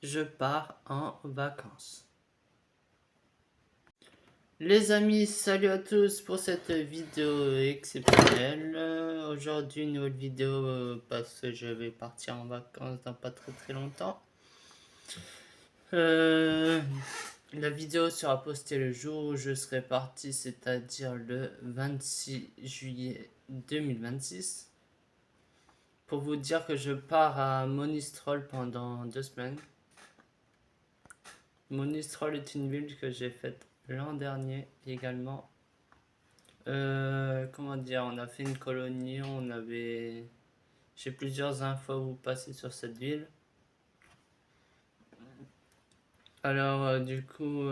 je pars en vacances. Les amis, salut à tous pour cette vidéo exceptionnelle. Aujourd'hui, une nouvelle vidéo parce que je vais partir en vacances dans pas très longtemps. La vidéo sera postée le jour où je serai parti, c'est-à-dire le 26 juillet 2026. Pour vous dire que je pars à Monistrol pendant 2 semaines. Monistrol est une ville que j'ai faite l'an dernier également. Comment dire, on a fait une colonie, j'ai plusieurs infos à vous passer sur cette ville. Alors du coup,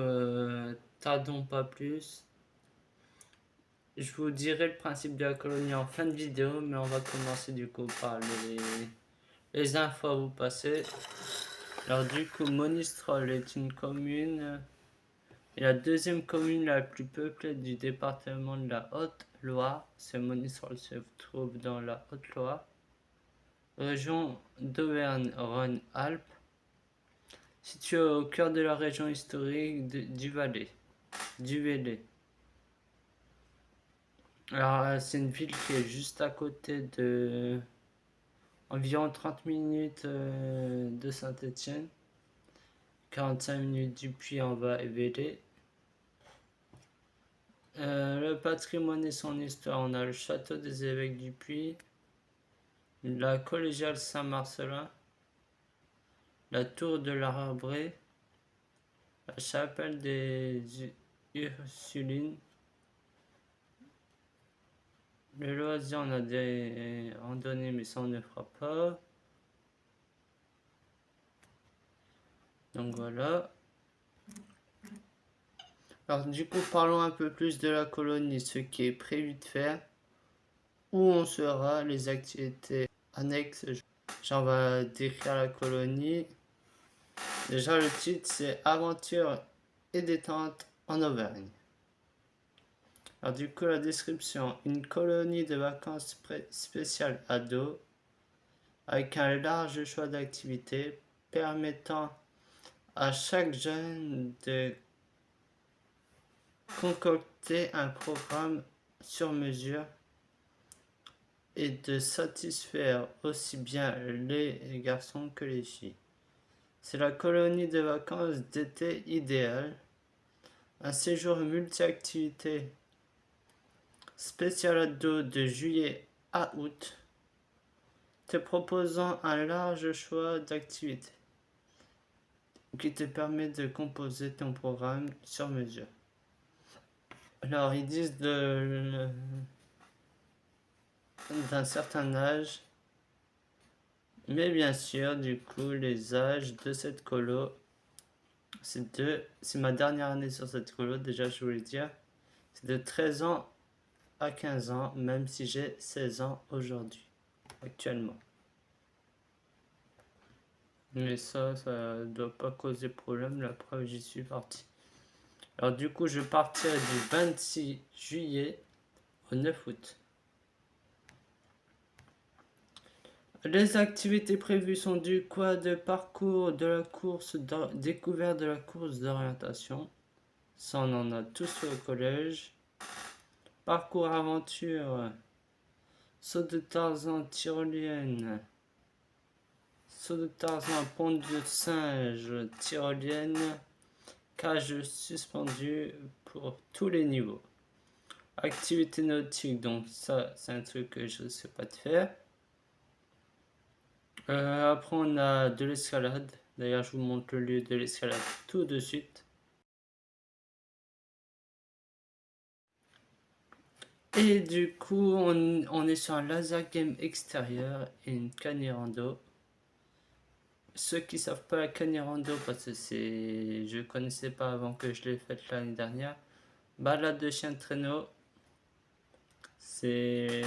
tardons pas plus. Je vous dirai le principe de la colonie en fin de vidéo, mais on va commencer du coup par les infos à vous passer. Alors du coup, Monistrol est une commune et la deuxième commune la plus peuplée du département de la Haute-Loire. Monistrol se trouve dans la Haute-Loire, région d'Auvergne-Rhône-Alpes, située au cœur de la région historique du Valais. Alors c'est une ville qui est juste à côté de environ 30 minutes de Saint-Étienne, 45 minutes du Puy-en-Velay. Le patrimoine et son histoire, on a le château des évêques du Puy, la collégiale Saint-Marcelin, la tour de l'Arbré, la chapelle des Ursulines. Le loisir, on a des randonnées, mais ça on ne fera pas. Donc voilà. Alors du coup, parlons un peu plus de la colonie, ce qui est prévu de faire, où on sera, les activités annexes. J'en vais décrire la colonie. Déjà le titre c'est Aventure et détente en Auvergne. Alors du coup la description, une colonie de vacances spéciale ado avec un large choix d'activités permettant à chaque jeune de concocter un programme sur mesure et de satisfaire aussi bien les garçons que les filles. C'est la colonie de vacances d'été idéale, un séjour multi-activités spécial ado de juillet à août, te proposant un large choix d'activités qui te permet de composer ton programme sur mesure. Alors ils disent d'un certain âge, mais bien sûr du coup les âges de cette colo, c'est ma dernière année sur cette colo, déjà je voulais dire, c'est de 13 ans à 15 ans, même si j'ai 16 ans aujourd'hui, actuellement. Mais ça doit pas causer problème, la preuve j'y suis parti. Alors du coup je partirai du 26 juillet au 9 août. Les activités prévues sont du quad, parcours de la course, découverte de la course d'orientation. Ça on en a tous au collège. Parcours aventure, saut de Tarzan, tyrolienne, saut de Tarzan, pont de singe, tyrolienne, cage suspendue pour tous les niveaux. Activité nautique, donc ça c'est un truc que je ne sais pas te faire. Après on a de l'escalade, d'ailleurs je vous montre le lieu de l'escalade tout de suite. Et du coup on est sur un laser game extérieur et une canirando. Ceux qui savent pas la canirando, parce que je connaissais pas avant que je l'ai faite l'année dernière, balade de chien de traîneau, c'est...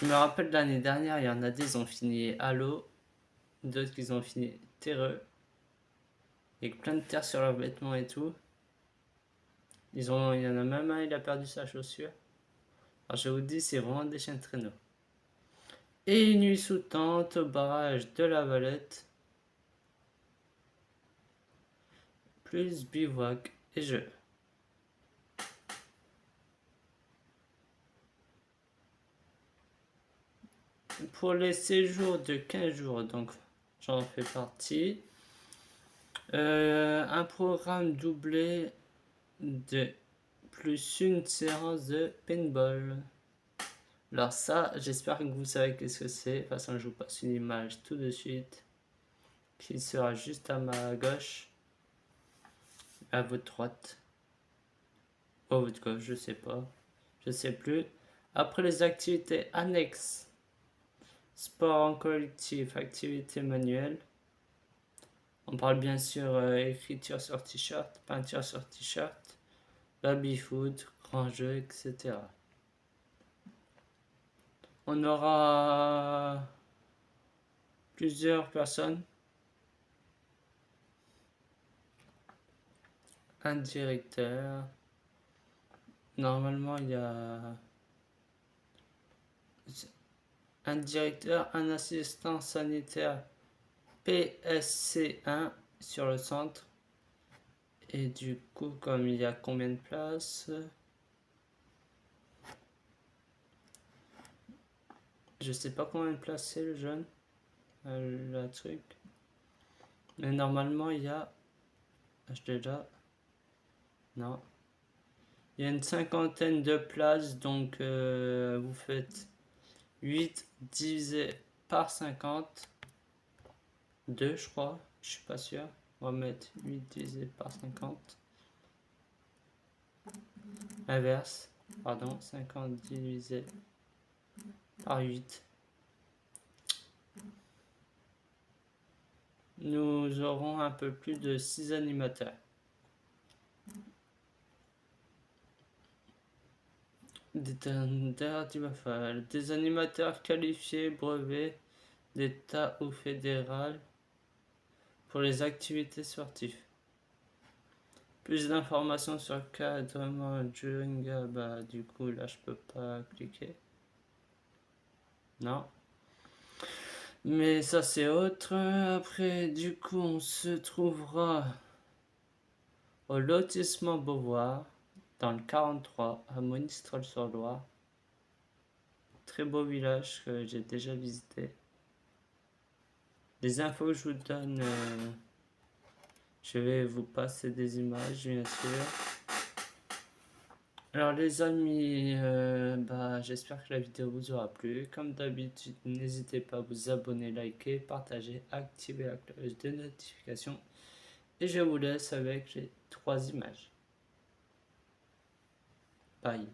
Je me rappelle de l'année dernière, il y en a des qui ont fini à l'eau, d'autres qui ont fini terreux, avec plein de terre sur leurs vêtements et tout. Il y en a même un, il a perdu sa chaussure. Alors je vous dis, c'est vraiment des chiens de traîneau. Et une nuit sous tente au barrage de la Valette. plus bivouac et jeux. Pour les séjours de 15 jours, donc j'en fais partie. Un programme doublé de plus une séance de paintball. Alors ça, j'espère que vous savez qu'est-ce que c'est. De toute façon, je vous passe une image tout de suite qui sera juste à ma gauche, à votre droite, ou à votre gauche, je sais pas, je sais plus. Après les activités annexes, sport en collectif, activités manuelles. On parle bien sûr écriture sur t-shirt, peinture sur t-shirt, baby-foot, grand jeu, etc. On aura plusieurs personnes. Un directeur. Normalement, il y a un directeur, un assistant sanitaire PSC1 sur le centre. Et du coup, comme il y a combien de places? Je sais pas combien de places c'est le jeune. Le truc. Mais normalement, il y a. Je l'ai là. Non. Il y a une cinquantaine de places. Donc, vous faites 8 divisé par 50. 2, je crois. Je suis pas sûr. On va mettre 8 divisé par 50. Inverse. Pardon. 50 divisé par 8. Nous aurons un peu plus de 6 animateurs. Des animateurs qualifiés, brevets, d'État ou fédéral pour les activités sportives. Plus d'informations sur le cadrement Jenga, bah du coup là je peux pas cliquer. Non. Mais ça c'est autre. Après du coup on se trouvera au lotissement Beauvoir dans le 43 à Monistrol-sur-Loire. Très beau village que j'ai déjà visité. Les infos que je vous donne, je vais vous passer des images bien sûr. Alors les amis, j'espère que la vidéo vous aura plu. Comme d'habitude, n'hésitez pas à vous abonner, liker, partager, activer la cloche de notification. Et je vous laisse avec les 3 images. Bye.